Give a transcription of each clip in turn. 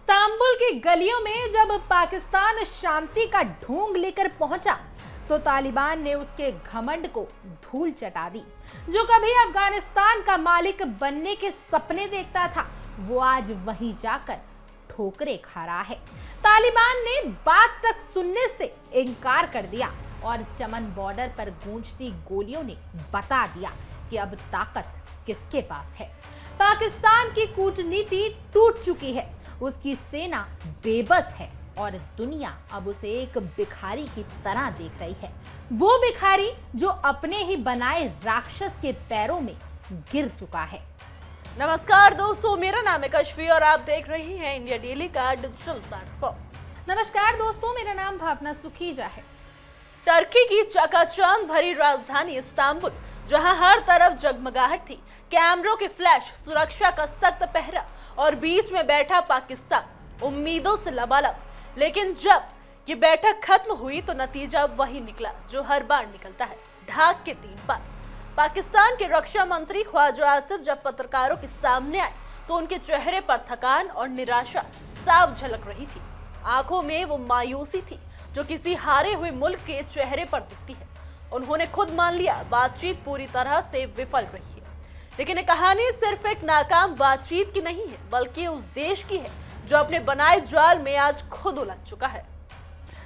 Istanbul की गलियों में जब पाकिस्तान शांति का ढोंग लेकर पहुंचा तो तालिबान ने उसके घमंड को धूल चटा दी। जो कभी अफगानिस्तान का मालिक बनने के सपने देखता था वो आज वहीं जाकर ठोकरें खा रहा है। तालिबान ने बात तक सुनने से इनकार कर दिया और चमन बॉर्डर पर गूंजती गोलियों ने बता दिया कि अब ताकत किसके पास है। पाकिस्तान की कूटनीति टूट चुकी है, उसकी सेना बेबस है और दुनिया अब उसे एक भिखारी की तरह देख रही है। वो भिखारी जो अपने ही बनाए राक्षस के पैरों में गिर चुका है। नमस्कार दोस्तों, मेरा नाम है कश्वी और आप देख रहे हैं इंडिया डेली का डिजिटल प्लेटफॉर्म। नमस्कार दोस्तों, मेरा नाम भावना सुखीजा है। टर्की की चकाचौंध भरी राजधानी इस्तांबुल, जहां हर तरफ जगमगाहट थी, कैमरों के फ्लैश, सुरक्षा का सख्त पहरा और बीच में बैठा पाकिस्तान उम्मीदों से लबालब। लेकिन जब ये बैठक खत्म हुई तो नतीजा वही निकला जो हर बार निकलता है, ढाक के 3 पार। पाकिस्तान के रक्षा मंत्री ख्वाजा आसिफ जब पत्रकारों के सामने आए तो उनके चेहरे पर थकान और निराशा साफ झलक रही थी। आंखों में वो मायूसी थी जो किसी हारे हुए मुल्क के चेहरे पर दिखती है। उन्होंने खुद मान लिया बातचीत पूरी तरह से विफल रही है, लेकिन ये कहानी सिर्फ एक नाकाम बातचीत की नहीं है, बल्कि उस देश की है जो अपने बनाए जाल में आज खुद उलझ चुका है।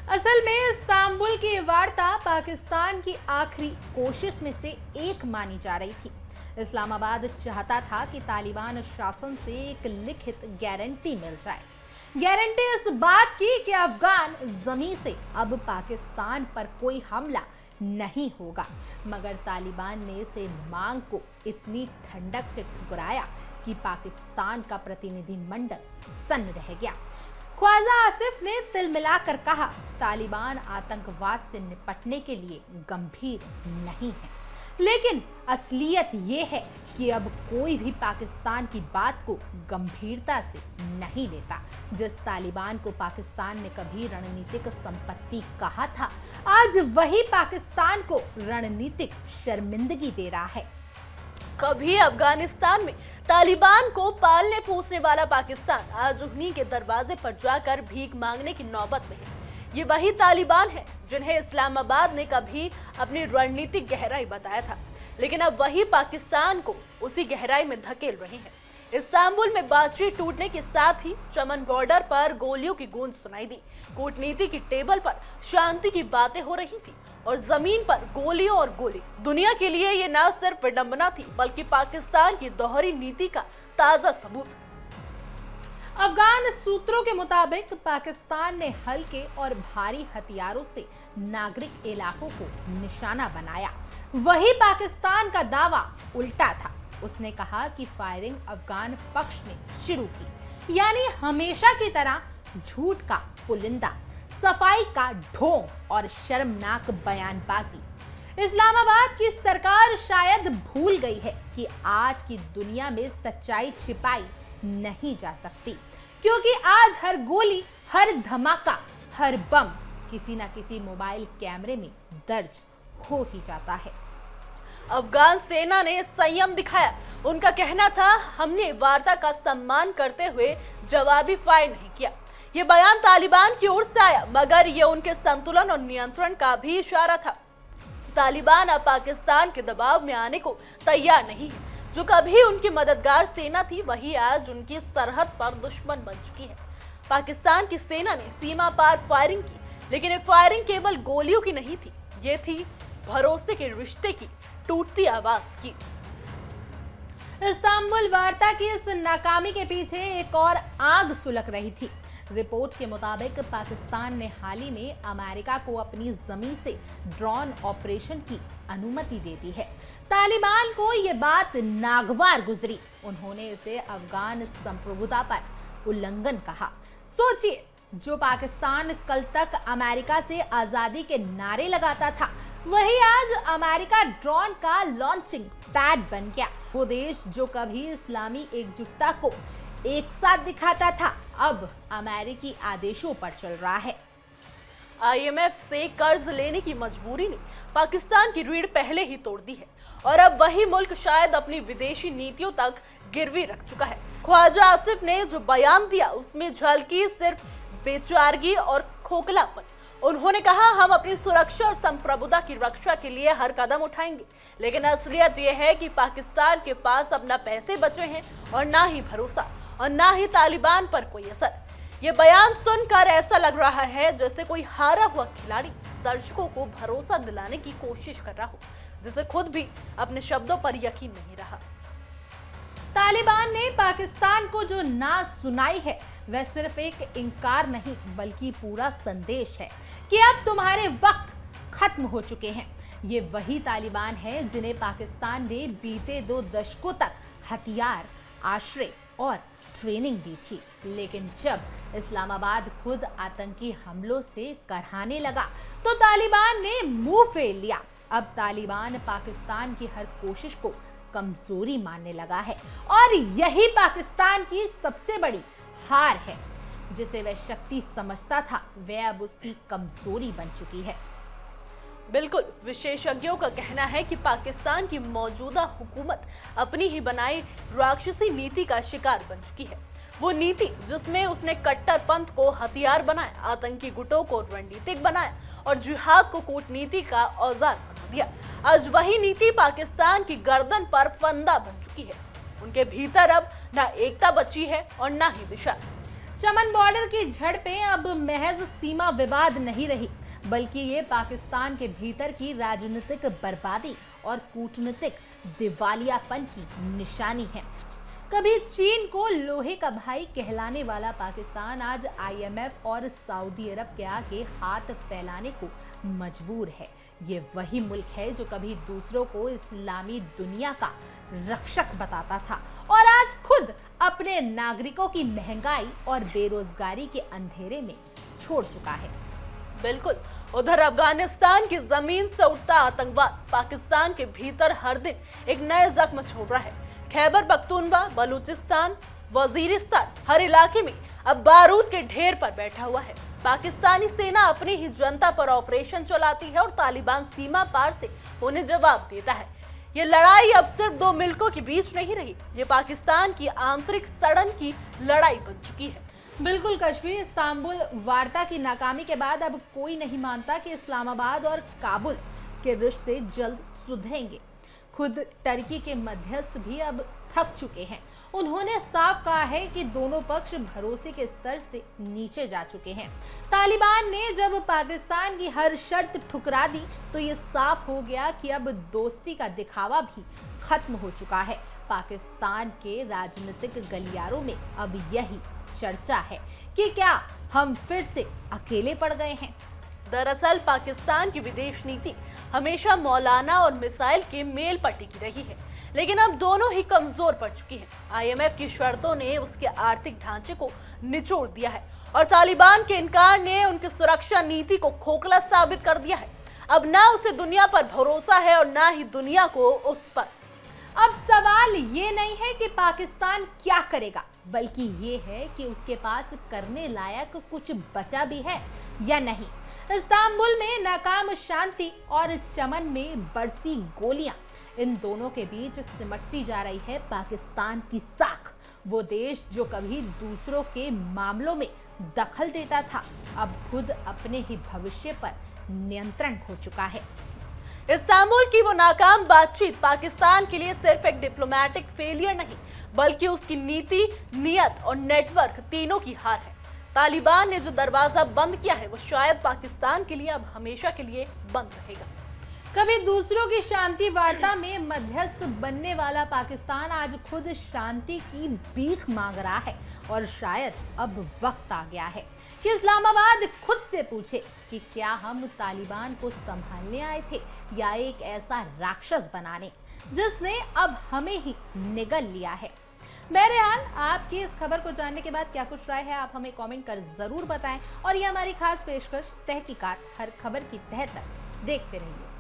असल में इस्तांबुल की वार्ता पाकिस्तान की आखिरी कोशिश में से एक मानी जा रही थी। इस्लामाबाद चाहता था कि तालिबान शासन से एक लिखित गारंटी मिल जाए। गारंटी इस बात की कि अफगान जमीन से अब पाकिस्तान पर कोई हमला नहीं होगा, मगर तालिबान ने इसे मांग को इतनी ठंडक से ठुकराया कि पाकिस्तान का प्रतिनिधिमंडल सन्न रह गया। ख्वाजा आसिफ ने तिल मिलाकर कहा, तालिबान आतंकवाद से निपटने के लिए गंभीर नहीं है, लेकिन असलियत ये है कि अब कोई भी पाकिस्तान की बात को गंभीरता से नहीं लेता। जिस तालिबान को पाकिस्तान ने कभी रणनीतिक संपत्ति कहा था, आज वही पाकिस्तान को रणनीतिक शर्मिंदगी दे रहा है। कभी अफगानिस्तान में तालिबान को पालने पोसने वाला पाकिस्तान आज उन्हीं के दरवाजे पर जाकर भीख मांगने की नौबत में है। ये वही तालिबान है जिन्हें इस्लामाबाद ने कभी अपनी रणनीतिक गहराई बताया था, लेकिन अब वही पाकिस्तान को उसी गहराई में धकेल रहे हैं। इस्तांबुल में बातचीत टूटने के साथ ही चमन बॉर्डर पर गोलियों की गूंज सुनाई दी। कूटनीति की टेबल पर शांति की बातें हो रही थी और जमीन पर गोलियों और गोली। दुनिया के लिए ये न सिर्फ विडंबना थी, बल्कि पाकिस्तान की दोहरी नीति का ताजा सबूत। अफगान सूत्रों के मुताबिक पाकिस्तान ने हल्के और भारी हथियारों से नागरिक इलाकों को निशाना बनाया। वही पाकिस्तान का दावा उल्टा था। उसने कहा कि फायरिंग अफगान पक्ष ने शुरू की, यानी हमेशा की तरह झूठ का पुलिंदा, सफाई का ढोंग और शर्मनाक बयानबाजी। इस्लामाबाद की सरकार शायद भूल गई है कि आज की दुनिया में सच्चाई छिपाई नहीं जा सकती, क्योंकि आज हर गोली, हर धमाका, हर बम किसी न किसी मोबाइल कैमरे में दर्ज हो ही जाता है। अफगान सेना ने संयम दिखाया। उनका कहना था, हमने वार्ता का सम्मान करते हुए जवाबी फायर नहीं किया। ये बयान तालिबान की ओर से आया, मगर ये उनके संतुलन और नियंत्रण का भी इशारा था। तालिबान अब पाकिस्तान के दबाव में आने को तैयार नहीं है। जो कभी उनकी मददगार सेना थी, वही आज उनकी सरहद पर दुश्मन बन चुकी है। पाकिस्तान की सेना ने सीमा पार फायरिंग की, लेकिन ये फायरिंग केवल गोलियों की नहीं थी, ये थी भरोसे के रिश्ते की टूटती आवाज की। इस्तांबुल वार्ता की इस नाकामी के पीछे एक और आग सुलग रही थी। रिपोर्ट के मुताबिक पाकिस्तान ने हाल ही में अमेरिका को अपनी जमीन से ड्रोन ऑपरेशन की अनुमति दे दी है। तालिबान को यह बात नागवार गुजरी। उन्होंने इसे अफगान संप्रभुता पर उल्लंघन कहा। सोचिए, जो पाकिस्तान कल तक अमेरिका से आजादी के नारे लगाता था, वही आज अमेरिका ड्रोन का लॉन्चिंग पैड बन गया। वो देश जो कभी इस्लामी एकजुटता को एक साथ दिखाता था, अब अमेरिकी आदेशों पर चल रहा है। IMF से कर्ज लेने की मजबूरी ने पाकिस्तान की रीढ़ पहले ही तोड़ दी है और अब वही मुल्क शायद अपनी विदेशी नीतियों तक गिरवी रख चुका है। ख्वाजा आसिफ ने जो बयान दिया उसमें झलकी सिर्फ बेचारगी और खोखलापन। उन्होंने कहा, हम अपनी सुरक्षा और संप्रभुता की रक्षा के लिए हर कदम उठाएंगे, लेकिन असलियत यह है कि पाकिस्तान के पास अब ना पैसे बचे हैं और ना ही भरोसा और ना ही तालिबान पर कोई असर। ये बयान सुनकर ऐसा लग रहा है जैसे कोई हारा हुआ खिलाड़ी दर्शकों को भरोसा दिलाने की कोशिश कर रहा हो, जिसे खुद भी अपने शब्दों पर यकीन नहीं रहा। तालिबान ने पाकिस्तान को जो ना सुनाई है वह सिर्फ एक इनकार नहीं बल्कि पूरा संदेश है कि अब तुम्हारे वक्त खत्म हो चुके हैं। ये वही तालिबान है जिन्हें पाकिस्तान ने बीते 2 दशकों तक हथियार, आश्रय और ट्रेनिंग दी थी, लेकिन जब इस्लामाबाद खुद आतंकी हमलों से करहाने लगा तो तालिबान ने मुंह फेर लिया। अब तालिबान पाकिस्तान की हर कोशिश को कमजोरी मानने लगा है और यही पाकिस्तान की सबसे बड़ी हार है। जिसे वह शक्ति समझता था वह अब उसकी कमजोरी बन चुकी है। बिल्कुल, विशेषज्ञों का कहना है कि पाकिस्तान की मौजूदा हुकूमत अपनी ही बनाई राक्षसी नीति का शिकार बन चुकी है। वो नीति जिसमें उसने कट्टरपंथ को हथियार बनाया, आतंकी गुटों को रणनीतिक बनाया और जिहाद को कूटनीति का औजार बना दिया। आज वही नीति पाकिस्तान की गर्दन पर फंदा बन चुकी है। उनके भीतर अब ना एकता बची है और ना ही दिशा। चमन बॉर्डर की झड़पें अब महज सीमा विवाद नहीं रही, बल्कि ये पाकिस्तान के भीतर की राजनीतिक बर्बादी और कूटनीतिक दिवालियापन की निशानी है। कभी चीन को लोहे का भाई कहलाने वाला पाकिस्तान आज IMF और सऊदी अरब के आगे हाथ फैलाने को मजबूर है। ये वही मुल्क है जो कभी दूसरों को इस्लामी दुनिया का रक्षक बताता था और आज खुद अपने नागरिकों की महंगाई और बेरोजगारी के अंधेरे में छोड़ चुका है। बिल्कुल, उधर अफगानिस्तान की जमीन से उठता आतंकवाद पाकिस्तान के भीतर हर दिन एक नए जख्म छोड़ रहा है। खैबर पख्तूनख्वा, बलूचिस्तान, वजीरिस्तान, हर इलाके में अब बारूद के ढेर पर बैठा हुआ है। पाकिस्तानी सेना अपनी ही जनता पर ऑपरेशन चलाती है और तालिबान सीमा पार से उन्हें जवाब देता है। ये लड़ाई अब सिर्फ 2 मुल्कों के बीच नहीं रही, ये पाकिस्तान की आंतरिक सड़न की लड़ाई बन चुकी है। बिल्कुल कश्मीर इस्तांबुल वार्ता की नाकामी के बाद अब कोई नहीं मानता कि इस्लामाबाद और काबुल के रिश्ते जल्द सुधरेंगे। खुद टर्की के मध्यस्थ भी अब थक चुके हैं। उन्होंने साफ कहा है कि दोनों पक्ष भरोसे के स्तर से नीचे जा चुके हैं। तालिबान ने जब पाकिस्तान की हर शर्त ठुकरा दी तो ये साफ हो गया कि अब दोस्ती का दिखावा भी खत्म हो चुका है। पाकिस्तान के राजनीतिक गलियारों में अब यही चर्चा है कि क्या हम फिर से अकेले पड़ गए हैं। दरअसल पाकिस्तान की विदेश नीति हमेशा मौलाना और मिसाइल के मेल पर टिकी रही है, लेकिन अब दोनों ही कमजोर पड़ चुकी हैं। IMF की शर्तों ने उसके आर्थिक ढांचे को निचोड़ दिया है और तालिबान के इनकार ने उनकी सुरक्षा नीति को खोखला साबित कर दिया है। अब ना उसे दुनिया पर भरोसा है और ना ही दुनिया को उस पर। अब सवाल ये नहीं है कि पाकिस्तान क्या करेगा, बल्कि ये है कि उसके पास करने लायक कुछ बचा भी है या नहीं। इस्तांबुल में नाकाम शांति और चमन में बरसी गोलियां, इन दोनों के बीच सिमटती जा रही है पाकिस्तान की साख। वो देश जो कभी दूसरों के मामलों में दखल देता था, अब खुद अपने ही भविष्य पर नियंत्रण खो चुका है। इस्तांबुल की वो नाकाम बातचीत पाकिस्तान के लिए सिर्फ एक डिप्लोमेटिक फेलियर नहीं, बल्कि उसकी नीति, नियत और नेटवर्क तीनों की हार है। तालिबान ने जो दरवाजा बंद किया है वो शायद पाकिस्तान के लिए अब हमेशा के लिए बंद रहेगा। कभी दूसरों की शांति वार्ता में मध्यस्थ बनने वाला पाकिस्तान आज खुद शांति की भीख मांग रहा है और शायद अब वक्त आ गया है कि इस्लामाबाद खुद से पूछे कि क्या हम तालिबान को संभालने आए थे या एक ऐसा राक्षस बनाने जिसने अब हमें ही निगल लिया है। बहरहाल आपकी इस खबर को जानने के बाद क्या कुछ राय है आप हमें कमेंट कर जरूर बताएं और ये हमारी खास पेशकश तहकीकात हर खबर की तह तक देखते रहिए।